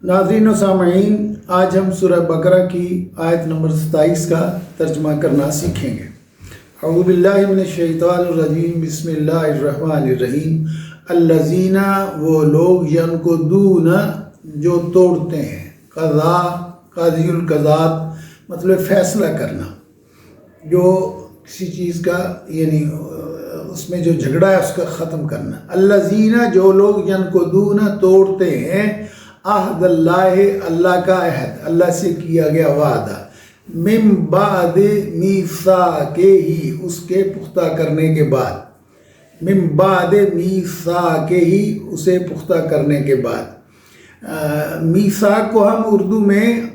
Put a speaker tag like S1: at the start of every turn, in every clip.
S1: नाज़रीन व सामईन, आज हम सूरह बकरा की आयत नंबर 27 का तर्जमा करना सीखेंगे। अऊज़ु बिल्लाहि मिनश शैतानिर रजीम, बिस्मिल्लाहिर्रहमानिर्रहीम। अल्लज़ीना, वो लोग, यनकुदूना, जो तोड़ते हैं, क़ज़ा, क़ाज़ियुल क़ज़ात मतलब फ़ैसला करना, जो किसी चीज़ का यानी उसमें जो झगड़ा है उसका ख़त्म करना। अल्लज़ीना, जो लोग, यनकुदूना, तोड़ते हैं, अहदल्लाह, अल्लाह का अहद, अल्लाह से किया गया वादा, मिन बाद मीसाक़िही, उसके पुख्ता करने के बाद, मिन बाद मीसाक़िही, उसे पुख्ता करने के बाद। मीसाक को हम उर्दू में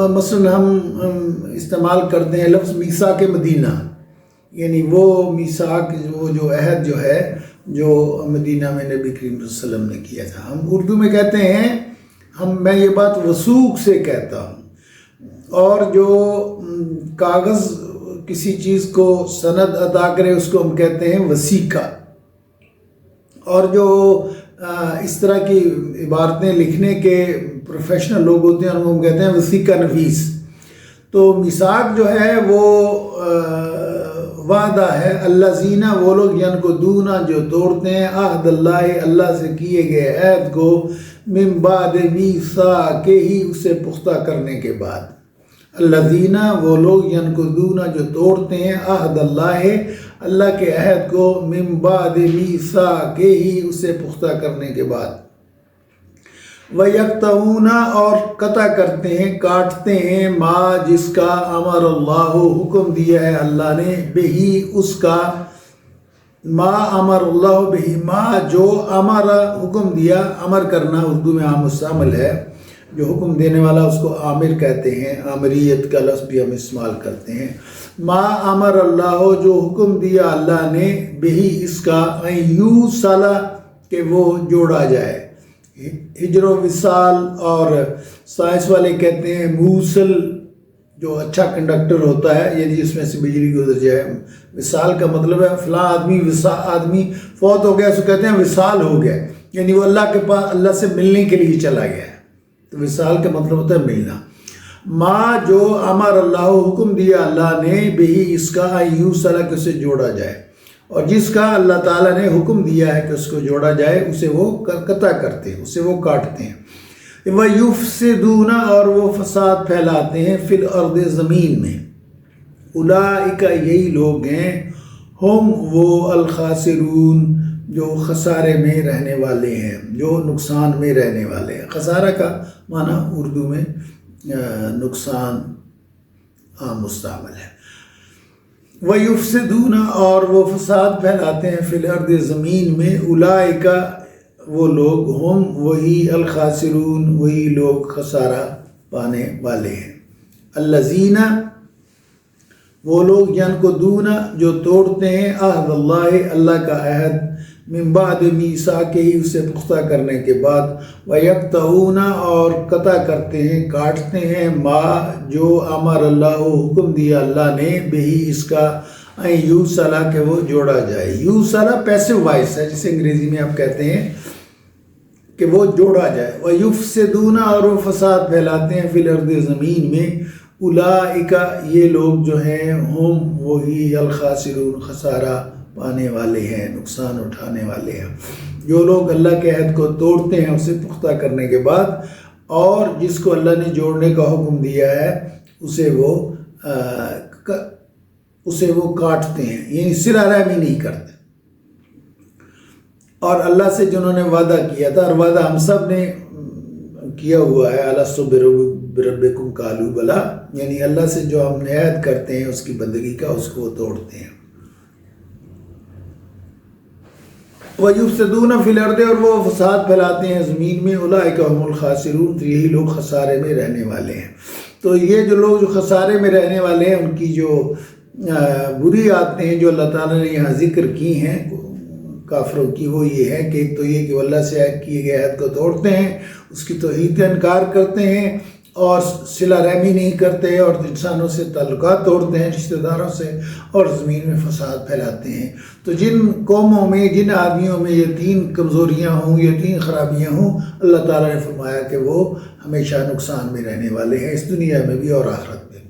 S1: मसलन हम इस्तेमाल करते हैं लफ्ज़ मीसाक मदीना, यानी वो मीसाक, वो जो अहद जो है जो मदीना में नबी करीम सल्लल्लाहु अलैहि वसल्लम ने किया था। हम उर्दू में कहते हैं, मैं ये बात वसूक से कहता हूँ। और जो कागज़ किसी चीज़ को सनद अदा करे उसको हम कहते हैं वसीका। और जो इस तरह की इबारतें लिखने के प्रोफेशनल लोग होते हैं उनको हम कहते हैं वसीका नवीस। तो मिसाक जो है वो वादा है। अल्लज़ीना, वो लोग, यनकुदूना, जो तोड़ते हैं, अहदल्लाह, अल्लाह से किए गए अहद को, मिन बाद मीसाक़िही, उसे पुख्ता करने के बाद। अल्लज़ीना, वो लोग, यनकुदूना, जो तोड़ते हैं, अहदल्लाह, अल्लाह के अहद को, मिन बाद मीसाक़िही, उसे पुख्ता करने के बाद। वयक्तऊना, और कता करते हैं, काटते हैं, मा, जिसका, अमर अल्लाह, हुक्म दिया है अल्लाह ने, बिही, उसका, मा अमर अल्लाह बिही, मा, जो, अमर, हुक्म दिया। अमर करना उर्दू में आम शामिल है, जो हुक्म देने वाला उसको आमिर कहते हैं, आमरीत का लफ्ज़ भी हम इस्तेमाल करते हैं। मा अमर अल्लाह, जो हुक्म दिया अल्लाह ने, बिही, इसका, यू सला, के वो जोड़ा जाए। हिजरो विसाल, और साइंस वाले कहते हैं मूसल, जो अच्छा कंडक्टर होता है, यदि जिसमें से बिजली गुजर जाए। विसाल का मतलब है फलां आदमी फौत हो गया, उसको कहते हैं विसाल हो गया, यानी वो अल्लाह के पास, अल्लाह से मिलने के लिए चला गया है। तो विसाल का मतलब होता है मिलना। माँ, जो, अमर अल्लाह, हुक्म दिया अल्लाह ने, बिही, इसका, यूं सला, के उसे जोड़ा जाए। और जिसका अल्लाह ताला ने हुक्म दिया है कि उसको जोड़ा जाए, उसे वो कता करते हैं, उसे वो काटते हैं। वह युफ्सिदूना, और वो फसाद फैलाते हैं, फिल अर्द, ज़मीन में। उलाइका, यही लोग हैं, हम, वो, अल खासिरून, जो खसारे में रहने वाले हैं, जो नुकसान में रहने वाले हैं। खसारा का माना उर्दू में नुकसान आम मुस्तामल है। वयुफ्सिदूना, और वो फसाद फैलाते हैं, फिल अर्द, ज़मीन में। उलाइका, वो लोग, हम, वही, अल खासिरून, वही लोग खसारा पाने वाले हैं। अल्लज़ीना, वो लोग, यनकुदूना, जो तोड़ते हैं, अहदल्लाह, अल्लाह का अहद, मिन बाद मीसाक़िही, उसे पुख्ता करने के बाद। वयक्तऊना, और कता करते हैं, काटते हैं, मा, जो, अमर अल्लाह, हुक्म दिया अल्लाह ने, बिही, इसका, यू सला, के वो जोड़ा जाए। यू सला पैसिव वॉइस है, जिसे अंग्रेज़ी में आप कहते हैं कि वो जोड़ा जाए। वयुफ्सिदूना, और वो फसाद फैलाते हैं, फिल अर्द, ज़मीन में। उलाइका, ये लोग जो हैं, हम, वही, अल खासिरून, खसारा पाने वाले हैं, नुकसान उठाने वाले हैं। जो लोग अल्लाह के अहद को तोड़ते हैं उसे पुख्ता करने के बाद, और जिसको अल्लाह ने जोड़ने का हुक्म दिया है उसे वो काटते हैं, यानी सिरा रहमी नहीं करते। और अल्लाह से जिन्होंने वादा किया था, और वादा हम सब ने किया हुआ है, अलस्तु बिरब्बिकुम कालू बला, यानी अल्लाह से जो हम अहद करते हैं उसकी बंदगी का, उसको वो तोड़ते हैं। वयुफ्सिदूना फिल अर्द, और वो फसाद फैलाते हैं ज़मीन में। उलाइका हुमुल खासिरून, तो यही लोग खसारे में रहने वाले हैं। तो ये जो लोग जो खसारे में रहने वाले हैं, उनकी जो बुरी आदतें हैं जो अल्लाह ताला ने यहाँ ज़िक्र की हैं काफिरों की, वो ये है कि एक तो ये कि अल्लाह से किए गए अहद को तोड़ते हैं, उसकी तौहीद का इनकार करते हैं, اور صلہ رحمی نہیں کرتے اور انسانوں سے تعلقات توڑتے ہیں رشتہ داروں سے اور زمین میں فساد پھیلاتے ہیں۔ تو جن قوموں میں جن آدمیوں میں یہ 3 کمزوریاں ہوں، یہ 3 خرابیاں ہوں، اللہ تعالیٰ نے فرمایا کہ وہ ہمیشہ نقصان میں رہنے والے ہیں، اس دنیا میں بھی اور آخرت میں بھی۔